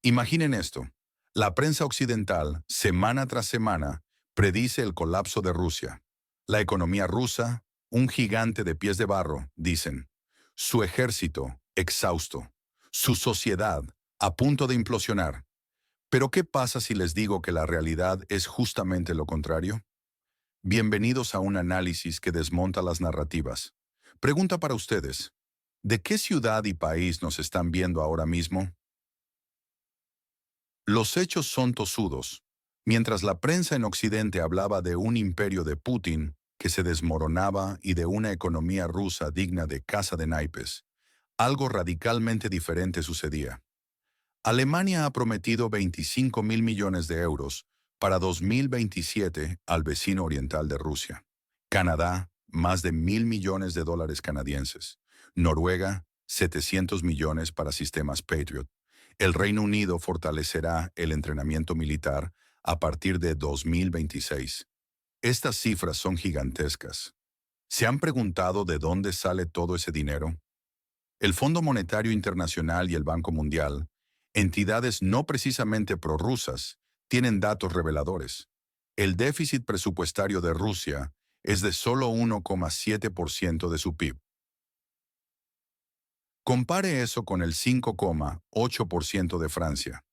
Imaginen esto. La prensa occidental, semana tras semana, predice el colapso de Rusia. La economía rusa, un gigante de pies de barro, dicen. Su ejército, exhausto. Su sociedad, a punto de implosionar. Pero ¿qué pasa si les digo que la realidad es justamente lo contrario? Bienvenidos a un análisis que desmonta las narrativas. Pregunta para ustedes. ¿De qué ciudad y país nos están viendo ahora mismo? Los hechos son tosudos. Mientras la prensa en Occidente hablaba de un imperio de Putin que se desmoronaba y de una economía rusa digna de casa de naipes, algo radicalmente diferente sucedía. Alemania ha prometido 25.000 millones de euros para 2027 al vecino oriental de Rusia. Canadá, más de 1.000 millones de dólares canadienses. Noruega, 700 millones para sistemas Patriot. El Reino Unido fortalecerá el entrenamiento militar a partir de 2026. Estas cifras son gigantescas. ¿Se han preguntado de dónde sale todo ese dinero? El Fondo Monetario Internacional y el Banco Mundial, entidades no precisamente prorrusas, tienen datos reveladores. El déficit presupuestario de Rusia es de solo 1,7% de su PIB. Compare eso con el 5,8% de Francia,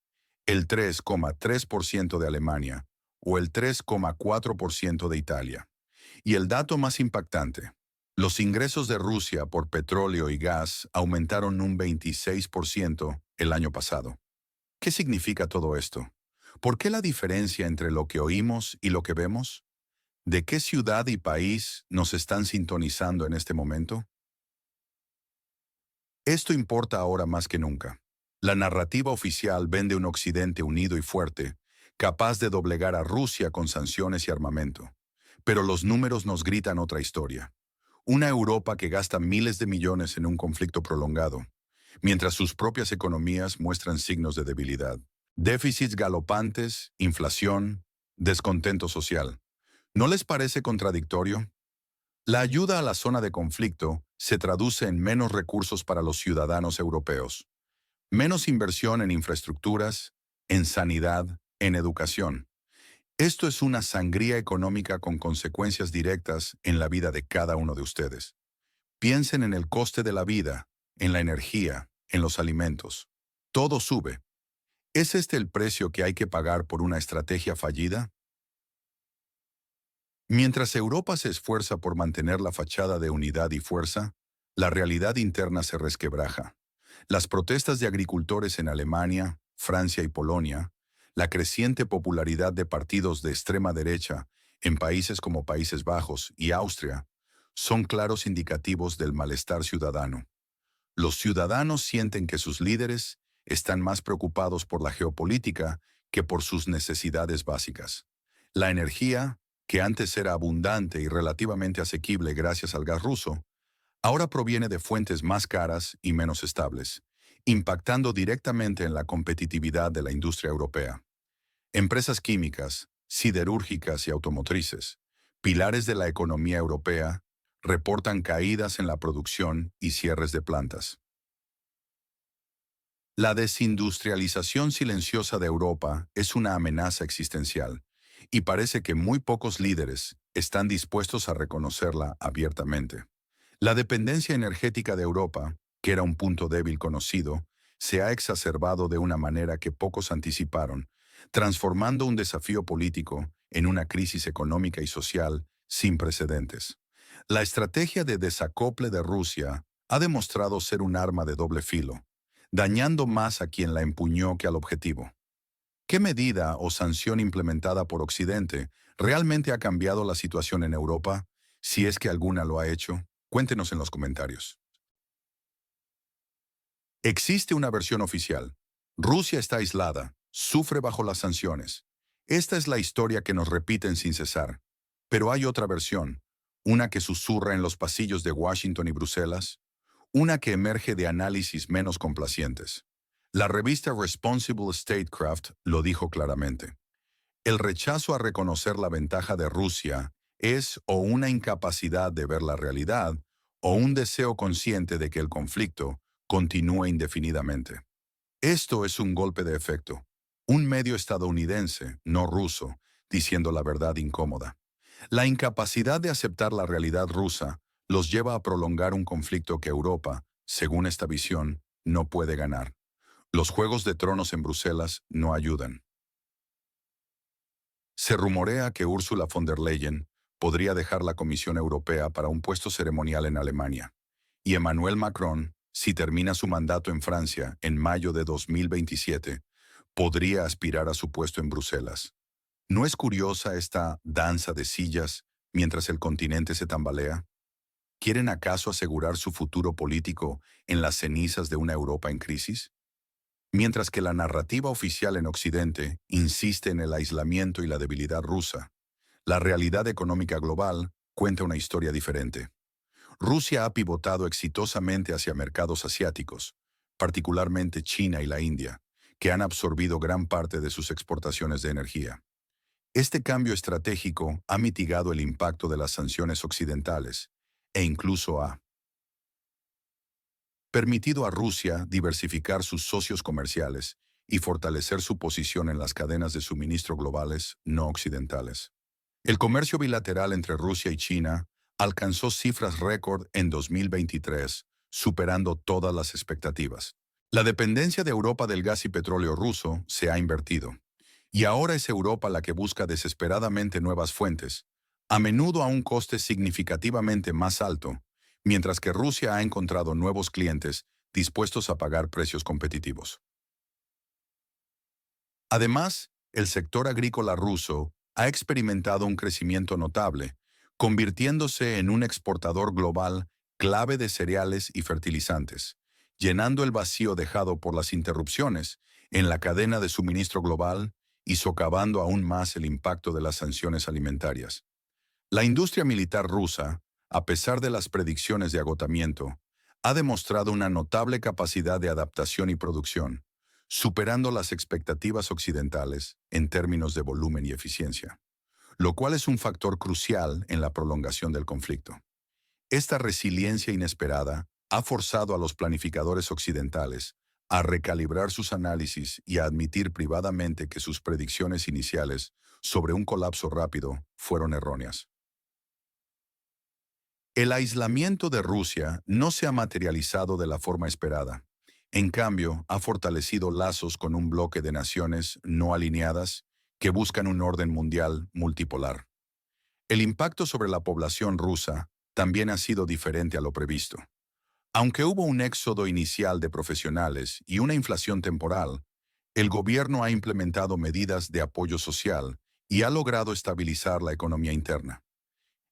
el 3,3% de Alemania o el 3,4% de Italia. Y el dato más impactante, los ingresos de Rusia por petróleo y gas aumentaron un 26% el año pasado. ¿Qué significa todo esto? ¿Por qué la diferencia entre lo que oímos y lo que vemos? ¿De qué ciudad y país nos están sintonizando en este momento? Esto importa ahora más que nunca. La narrativa oficial vende un Occidente unido y fuerte, capaz de doblegar a Rusia con sanciones y armamento. Pero los números nos gritan otra historia. Una Europa que gasta miles de millones en un conflicto prolongado, mientras sus propias economías muestran signos de debilidad. Déficits galopantes, inflación, descontento social. ¿No les parece contradictorio? La ayuda a la zona de conflicto se traduce en menos recursos para los ciudadanos europeos, menos inversión en infraestructuras, en sanidad, en educación. Esto es una sangría económica con consecuencias directas en la vida de cada uno de ustedes. Piensen en el coste de la vida, en la energía, en los alimentos. Todo sube. ¿Es este el precio que hay que pagar por una estrategia fallida? Mientras Europa se esfuerza por mantener la fachada de unidad y fuerza, la realidad interna se resquebraja. Las protestas de agricultores en Alemania, Francia y Polonia, la creciente popularidad de partidos de extrema derecha en países como Países Bajos y Austria, son claros indicativos del malestar ciudadano. Los ciudadanos sienten que sus líderes están más preocupados por la geopolítica que por sus necesidades básicas. La energía, que antes era abundante y relativamente asequible gracias al gas ruso, ahora proviene de fuentes más caras y menos estables, impactando directamente en la competitividad de la industria europea. Empresas químicas, siderúrgicas y automotrices, pilares de la economía europea, reportan caídas en la producción y cierres de plantas. La desindustrialización silenciosa de Europa es una amenaza existencial, y parece que muy pocos líderes están dispuestos a reconocerla abiertamente. La dependencia energética de Europa, que era un punto débil conocido, se ha exacerbado de una manera que pocos anticiparon, transformando un desafío político en una crisis económica y social sin precedentes. La estrategia de desacople de Rusia ha demostrado ser un arma de doble filo, dañando más a quien la empuñó que al objetivo. ¿Qué medida o sanción implementada por Occidente realmente ha cambiado la situación en Europa? Si es que alguna lo ha hecho, cuéntenos en los comentarios. Existe una versión oficial. Rusia está aislada, sufre bajo las sanciones. Esta es la historia que nos repiten sin cesar. Pero hay otra versión, una que susurra en los pasillos de Washington y Bruselas, una que emerge de análisis menos complacientes. La revista Responsible Statecraft lo dijo claramente. El rechazo a reconocer la ventaja de Rusia es o una incapacidad de ver la realidad o un deseo consciente de que el conflicto continúe indefinidamente. Esto es un golpe de efecto. Un medio estadounidense, no ruso, diciendo la verdad incómoda. La incapacidad de aceptar la realidad rusa los lleva a prolongar un conflicto que Europa, según esta visión, no puede ganar. Los juegos de tronos en Bruselas no ayudan. Se rumorea que Ursula von der Leyen podría dejar la Comisión Europea para un puesto ceremonial en Alemania. Y Emmanuel Macron, si termina su mandato en Francia en mayo de 2027, podría aspirar a su puesto en Bruselas. ¿No es curiosa esta danza de sillas mientras el continente se tambalea? ¿Quieren acaso asegurar su futuro político en las cenizas de una Europa en crisis? Mientras que la narrativa oficial en Occidente insiste en el aislamiento y la debilidad rusa, la realidad económica global cuenta una historia diferente. Rusia ha pivotado exitosamente hacia mercados asiáticos, particularmente China y la India, que han absorbido gran parte de sus exportaciones de energía. Este cambio estratégico ha mitigado el impacto de las sanciones occidentales e incluso ha permitido a Rusia diversificar sus socios comerciales y fortalecer su posición en las cadenas de suministro globales no occidentales. El comercio bilateral entre Rusia y China alcanzó cifras récord en 2023, superando todas las expectativas. La dependencia de Europa del gas y petróleo ruso se ha invertido, y ahora es Europa la que busca desesperadamente nuevas fuentes, a menudo a un coste significativamente más alto, mientras que Rusia ha encontrado nuevos clientes dispuestos a pagar precios competitivos. Además, el sector agrícola ruso ha experimentado un crecimiento notable, convirtiéndose en un exportador global clave de cereales y fertilizantes, llenando el vacío dejado por las interrupciones en la cadena de suministro global y socavando aún más el impacto de las sanciones alimentarias. La industria militar rusa, a pesar de las predicciones de agotamiento, ha demostrado una notable capacidad de adaptación y producción, superando las expectativas occidentales en términos de volumen y eficiencia, lo cual es un factor crucial en la prolongación del conflicto. Esta resiliencia inesperada ha forzado a los planificadores occidentales a recalibrar sus análisis y a admitir privadamente que sus predicciones iniciales sobre un colapso rápido fueron erróneas. El aislamiento de Rusia no se ha materializado de la forma esperada. En cambio, ha fortalecido lazos con un bloque de naciones no alineadas que buscan un orden mundial multipolar. El impacto sobre la población rusa también ha sido diferente a lo previsto. Aunque hubo un éxodo inicial de profesionales y una inflación temporal, el gobierno ha implementado medidas de apoyo social y ha logrado estabilizar la economía interna.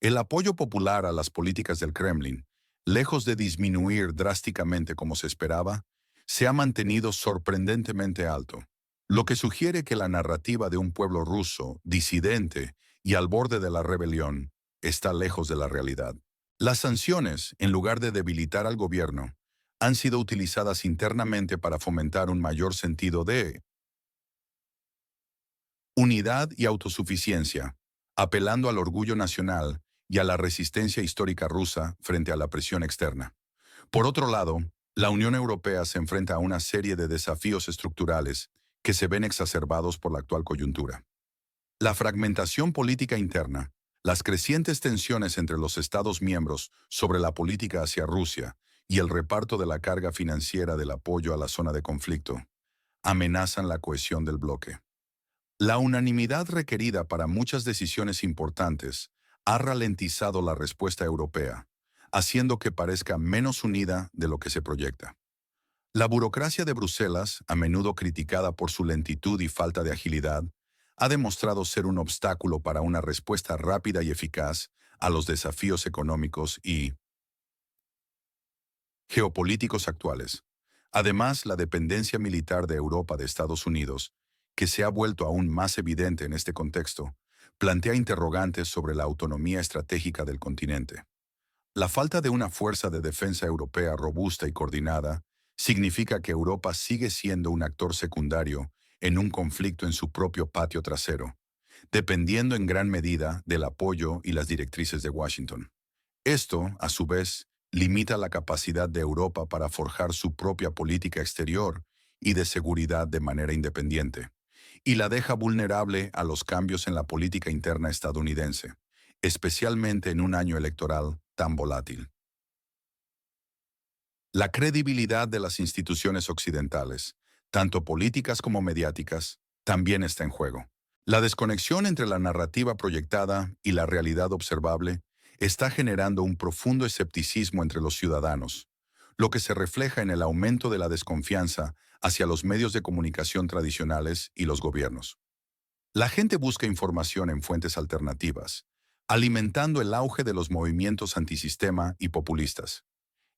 El apoyo popular a las políticas del Kremlin, lejos de disminuir drásticamente como se esperaba, se ha mantenido sorprendentemente alto, lo que sugiere que la narrativa de un pueblo ruso disidente y al borde de la rebelión está lejos de la realidad. Las sanciones, en lugar de debilitar al gobierno, han sido utilizadas internamente para fomentar un mayor sentido de unidad y autosuficiencia, apelando al orgullo nacional y a la resistencia histórica rusa frente a la presión externa. Por otro lado, la Unión Europea se enfrenta a una serie de desafíos estructurales que se ven exacerbados por la actual coyuntura. La fragmentación política interna, las crecientes tensiones entre los Estados miembros sobre la política hacia Rusia y el reparto de la carga financiera del apoyo a la zona de conflicto amenazan la cohesión del bloque. La unanimidad requerida para muchas decisiones importantes ha ralentizado la respuesta europea, haciendo que parezca menos unida de lo que se proyecta. La burocracia de Bruselas, a menudo criticada por su lentitud y falta de agilidad, ha demostrado ser un obstáculo para una respuesta rápida y eficaz a los desafíos económicos y geopolíticos actuales. Además, la dependencia militar de Europa de Estados Unidos, que se ha vuelto aún más evidente en este contexto, plantea interrogantes sobre la autonomía estratégica del continente. La falta de una fuerza de defensa europea robusta y coordinada significa que Europa sigue siendo un actor secundario en un conflicto en su propio patio trasero, dependiendo en gran medida del apoyo y las directrices de Washington. Esto, a su vez, limita la capacidad de Europa para forjar su propia política exterior y de seguridad de manera independiente, y la deja vulnerable a los cambios en la política interna estadounidense, especialmente en un año electoral tan volátil. La credibilidad de las instituciones occidentales, tanto políticas como mediáticas, también está en juego. La desconexión entre la narrativa proyectada y la realidad observable está generando un profundo escepticismo entre los ciudadanos, lo que se refleja en el aumento de la desconfianza hacia los medios de comunicación tradicionales y los gobiernos. La gente busca información en fuentes alternativas, alimentando el auge de los movimientos antisistema y populistas.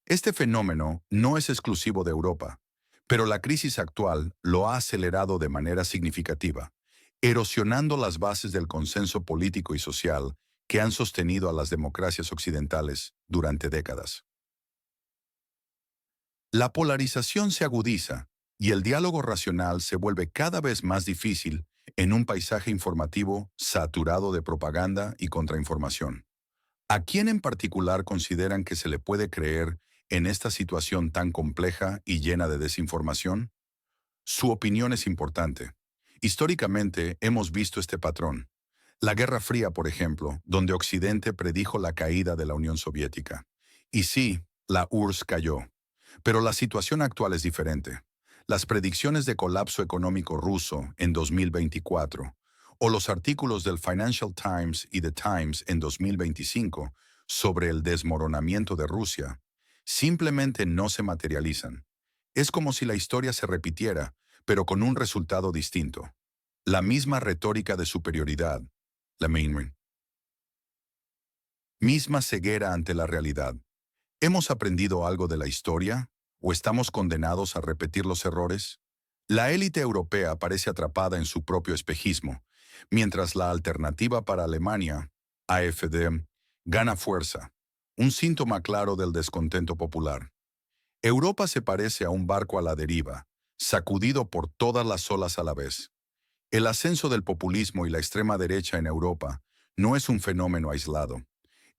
Este fenómeno no es exclusivo de Europa, pero la crisis actual lo ha acelerado de manera significativa, erosionando las bases del consenso político y social que han sostenido a las democracias occidentales durante décadas. La polarización se agudiza y el diálogo racional se vuelve cada vez más difícil en un paisaje informativo saturado de propaganda y contrainformación. ¿A quién en particular consideran que se le puede creer en esta situación tan compleja y llena de desinformación? Su opinión es importante. Históricamente hemos visto este patrón. La Guerra Fría, por ejemplo, donde Occidente predijo la caída de la Unión Soviética. Y sí, la URSS cayó. Pero la situación actual es diferente. Las predicciones de colapso económico ruso en 2024 o los artículos del Financial Times y The Times en 2025 sobre el desmoronamiento de Rusia simplemente no se materializan. Es como si la historia se repitiera, pero con un resultado distinto. La misma retórica de superioridad, la misma ceguera ante la realidad. ¿Hemos aprendido algo de la historia o estamos condenados a repetir los errores? La élite europea parece atrapada en su propio espejismo, mientras la alternativa para Alemania, AfD, gana fuerza, un síntoma claro del descontento popular. Europa se parece a un barco a la deriva, sacudido por todas las olas a la vez. El ascenso del populismo y la extrema derecha en Europa no es un fenómeno aislado.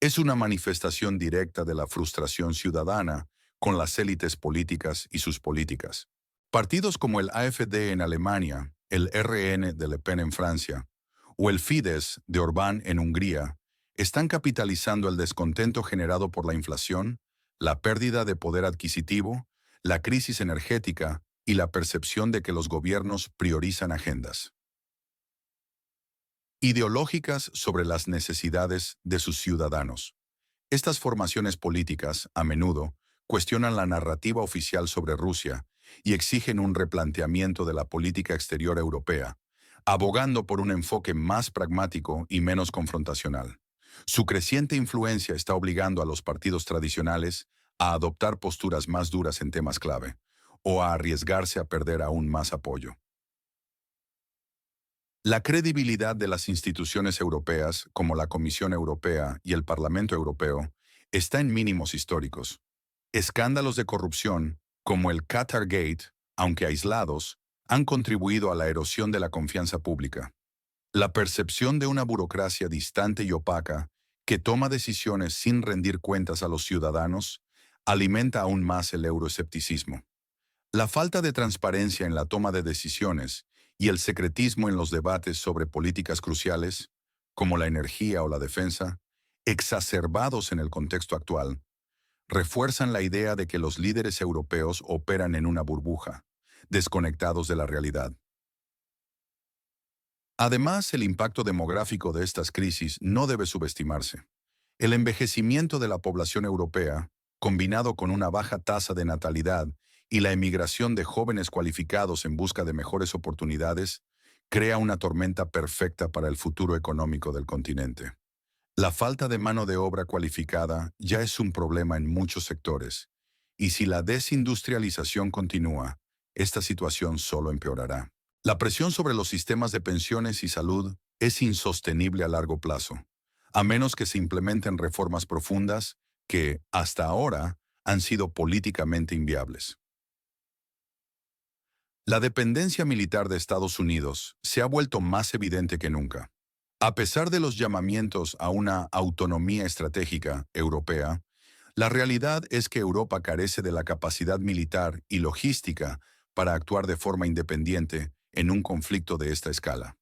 Es una manifestación directa de la frustración ciudadana con las élites políticas y sus políticas. Partidos como el AfD en Alemania, el RN de Le Pen en Francia o el Fidesz de Orbán en Hungría están capitalizando el descontento generado por la inflación, la pérdida de poder adquisitivo, la crisis energética y la percepción de que los gobiernos priorizan agendas ideológicas sobre las necesidades de sus ciudadanos. Estas formaciones políticas, a menudo, cuestionan la narrativa oficial sobre Rusia y exigen un replanteamiento de la política exterior europea, abogando por un enfoque más pragmático y menos confrontacional. Su creciente influencia está obligando a los partidos tradicionales a adoptar posturas más duras en temas clave, o a arriesgarse a perder aún más apoyo. La credibilidad de las instituciones europeas, como la Comisión Europea y el Parlamento Europeo, está en mínimos históricos. Escándalos de corrupción, como el Qatargate, aunque aislados, han contribuido a la erosión de la confianza pública. La percepción de una burocracia distante y opaca, que toma decisiones sin rendir cuentas a los ciudadanos, alimenta aún más el euroescepticismo. La falta de transparencia en la toma de decisiones y el secretismo en los debates sobre políticas cruciales, como la energía o la defensa, exacerbados en el contexto actual, refuerzan la idea de que los líderes europeos operan en una burbuja, desconectados de la realidad. Además, el impacto demográfico de estas crisis no debe subestimarse. El envejecimiento de la población europea, combinado con una baja tasa de natalidad y la emigración de jóvenes cualificados en busca de mejores oportunidades, crea una tormenta perfecta para el futuro económico del continente. La falta de mano de obra cualificada ya es un problema en muchos sectores, y si la desindustrialización continúa, esta situación solo empeorará. La presión sobre los sistemas de pensiones y salud es insostenible a largo plazo, a menos que se implementen reformas profundas que, hasta ahora, han sido políticamente inviables. La dependencia militar de Estados Unidos se ha vuelto más evidente que nunca. A pesar de los llamamientos a una autonomía estratégica europea, la realidad es que Europa carece de la capacidad militar y logística para actuar de forma independiente en un conflicto de esta escala.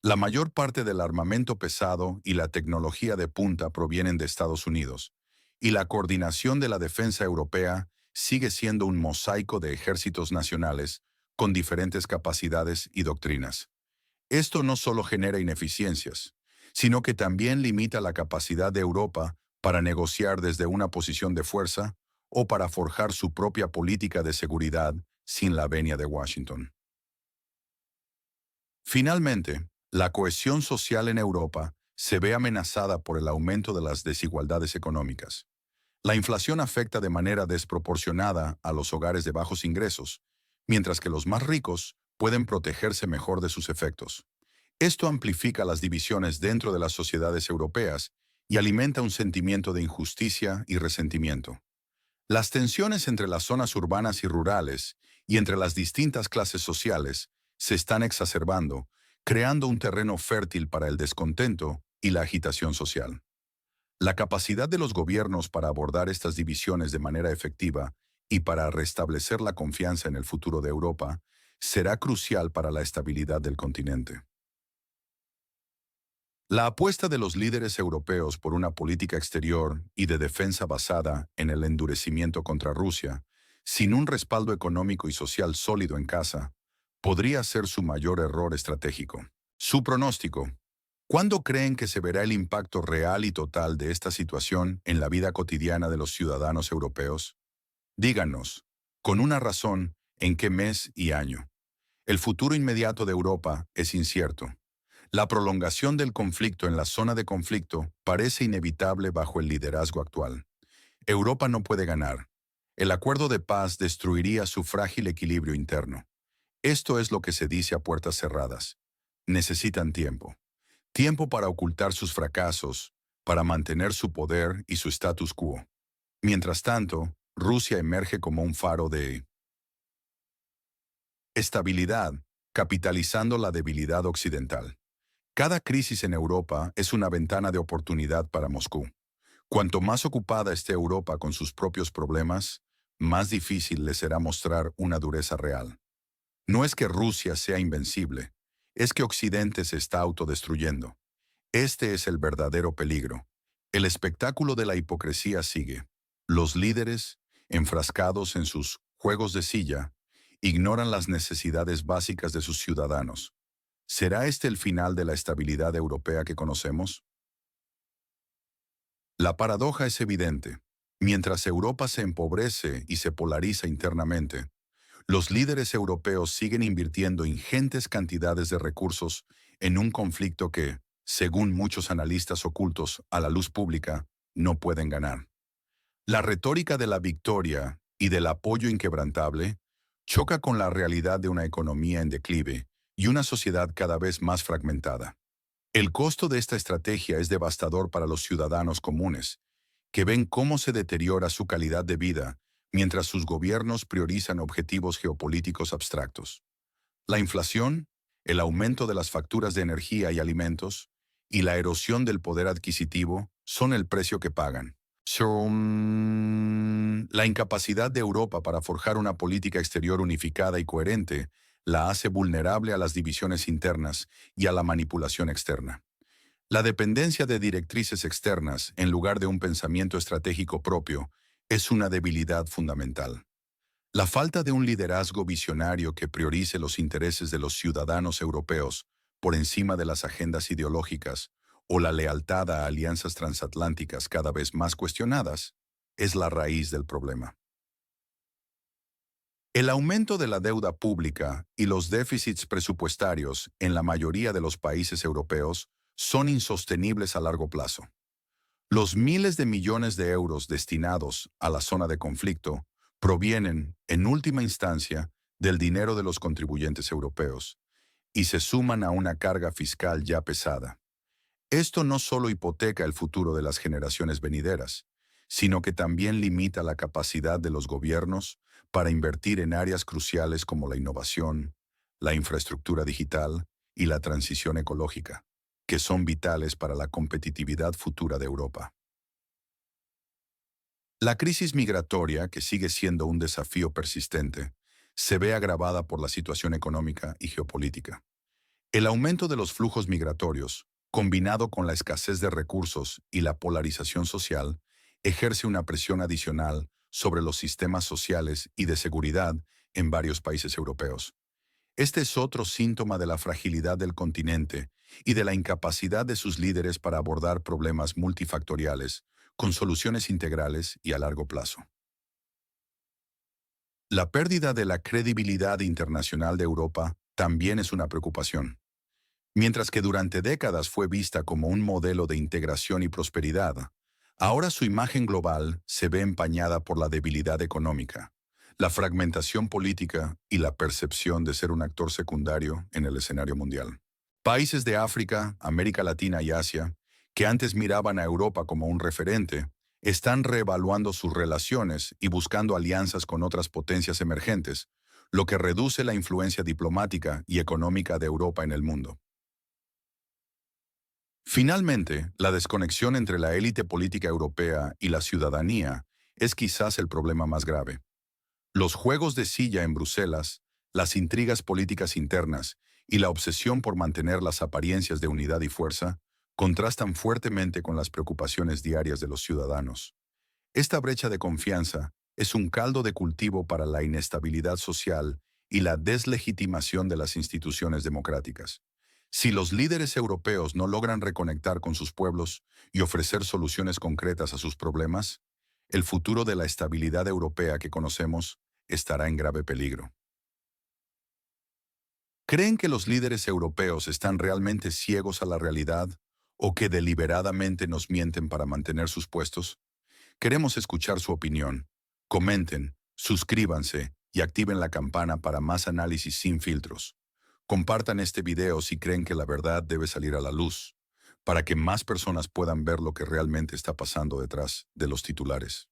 La mayor parte del armamento pesado y la tecnología de punta provienen de Estados Unidos, y la coordinación de la defensa europea sigue siendo un mosaico de ejércitos nacionales con diferentes capacidades y doctrinas. Esto no solo genera ineficiencias, sino que también limita la capacidad de Europa para negociar desde una posición de fuerza o para forjar su propia política de seguridad sin la venia de Washington. Finalmente, la cohesión social en Europa se ve amenazada por el aumento de las desigualdades económicas. La inflación afecta de manera desproporcionada a los hogares de bajos ingresos, mientras que los más ricos pueden protegerse mejor de sus efectos. Esto amplifica las divisiones dentro de las sociedades europeas y alimenta un sentimiento de injusticia y resentimiento. Las tensiones entre las zonas urbanas y rurales y entre las distintas clases sociales se están exacerbando, creando un terreno fértil para el descontento y la agitación social. La capacidad de los gobiernos para abordar estas divisiones de manera efectiva y para restablecer la confianza en el futuro de Europa será crucial para la estabilidad del continente. La apuesta de los líderes europeos por una política exterior y de defensa basada en el endurecimiento contra Rusia, sin un respaldo económico y social sólido en casa, podría ser su mayor error estratégico. Su pronóstico. ¿Cuándo creen que se verá el impacto real y total de esta situación en la vida cotidiana de los ciudadanos europeos? Díganos, con una razón, en qué mes y año. El futuro inmediato de Europa es incierto. La prolongación del conflicto en la zona de conflicto parece inevitable bajo el liderazgo actual. Europa no puede ganar. El acuerdo de paz destruiría su frágil equilibrio interno. Esto es lo que se dice a puertas cerradas. Necesitan tiempo. Tiempo para ocultar sus fracasos, para mantener su poder y su status quo. Mientras tanto, Rusia emerge como un faro de estabilidad, capitalizando la debilidad occidental. Cada crisis en Europa es una ventana de oportunidad para Moscú. Cuanto más ocupada esté Europa con sus propios problemas, más difícil le será mostrar una dureza real. No es que Rusia sea invencible, es que Occidente se está autodestruyendo. Este es el verdadero peligro. El espectáculo de la hipocresía sigue. Los líderes, enfrascados en sus juegos de silla, ignoran las necesidades básicas de sus ciudadanos. ¿Será este el final de la estabilidad europea que conocemos? La paradoja es evidente. Mientras Europa se empobrece y se polariza internamente, los líderes europeos siguen invirtiendo ingentes cantidades de recursos en un conflicto que, según muchos analistas ocultos a la luz pública, no pueden ganar. La retórica de la victoria y del apoyo inquebrantable choca con la realidad de una economía en declive y una sociedad cada vez más fragmentada. El costo de esta estrategia es devastador para los ciudadanos comunes, que ven cómo se deteriora su calidad de vida mientras sus gobiernos priorizan objetivos geopolíticos abstractos. La inflación, el aumento de las facturas de energía y alimentos, y la erosión del poder adquisitivo son el precio que pagan. La incapacidad de Europa para forjar una política exterior unificada y coherente la hace vulnerable a las divisiones internas y a la manipulación externa. La dependencia de directrices externas en lugar de un pensamiento estratégico propio es una debilidad fundamental. La falta de un liderazgo visionario que priorice los intereses de los ciudadanos europeos por encima de las agendas ideológicas o la lealtad a alianzas transatlánticas cada vez más cuestionadas es la raíz del problema. El aumento de la deuda pública y los déficits presupuestarios en la mayoría de los países europeos son insostenibles a largo plazo. Los miles de millones de euros destinados a la zona de conflicto provienen, en última instancia, del dinero de los contribuyentes europeos y se suman a una carga fiscal ya pesada. Esto no solo hipoteca el futuro de las generaciones venideras, sino que también limita la capacidad de los gobiernos para invertir en áreas cruciales como la innovación, la infraestructura digital y la transición ecológica, que son vitales para la competitividad futura de Europa. La crisis migratoria, que sigue siendo un desafío persistente, se ve agravada por la situación económica y geopolítica. El aumento de los flujos migratorios, combinado con la escasez de recursos y la polarización social, ejerce una presión adicional sobre los sistemas sociales y de seguridad en varios países europeos. Este es otro síntoma de la fragilidad del continente y de la incapacidad de sus líderes para abordar problemas multifactoriales, con soluciones integrales y a largo plazo. La pérdida de la credibilidad internacional de Europa también es una preocupación. Mientras que durante décadas fue vista como un modelo de integración y prosperidad, ahora su imagen global se ve empañada por la debilidad económica, la fragmentación política y la percepción de ser un actor secundario en el escenario mundial. Países de África, América Latina y Asia, que antes miraban a Europa como un referente, están reevaluando sus relaciones y buscando alianzas con otras potencias emergentes, lo que reduce la influencia diplomática y económica de Europa en el mundo. Finalmente, la desconexión entre la élite política europea y la ciudadanía es quizás el problema más grave. Los juegos de silla en Bruselas, las intrigas políticas internas y la obsesión por mantener las apariencias de unidad y fuerza contrastan fuertemente con las preocupaciones diarias de los ciudadanos. Esta brecha de confianza es un caldo de cultivo para la inestabilidad social y la deslegitimación de las instituciones democráticas. Si los líderes europeos no logran reconectar con sus pueblos y ofrecer soluciones concretas a sus problemas, el futuro de la estabilidad europea que conocemos estará en grave peligro. ¿Creen que los líderes europeos están realmente ciegos a la realidad o que deliberadamente nos mienten para mantener sus puestos? Queremos escuchar su opinión. Comenten, suscríbanse y activen la campana para más análisis sin filtros. Compartan este video si creen que la verdad debe salir a la luz, para que más personas puedan ver lo que realmente está pasando detrás de los titulares.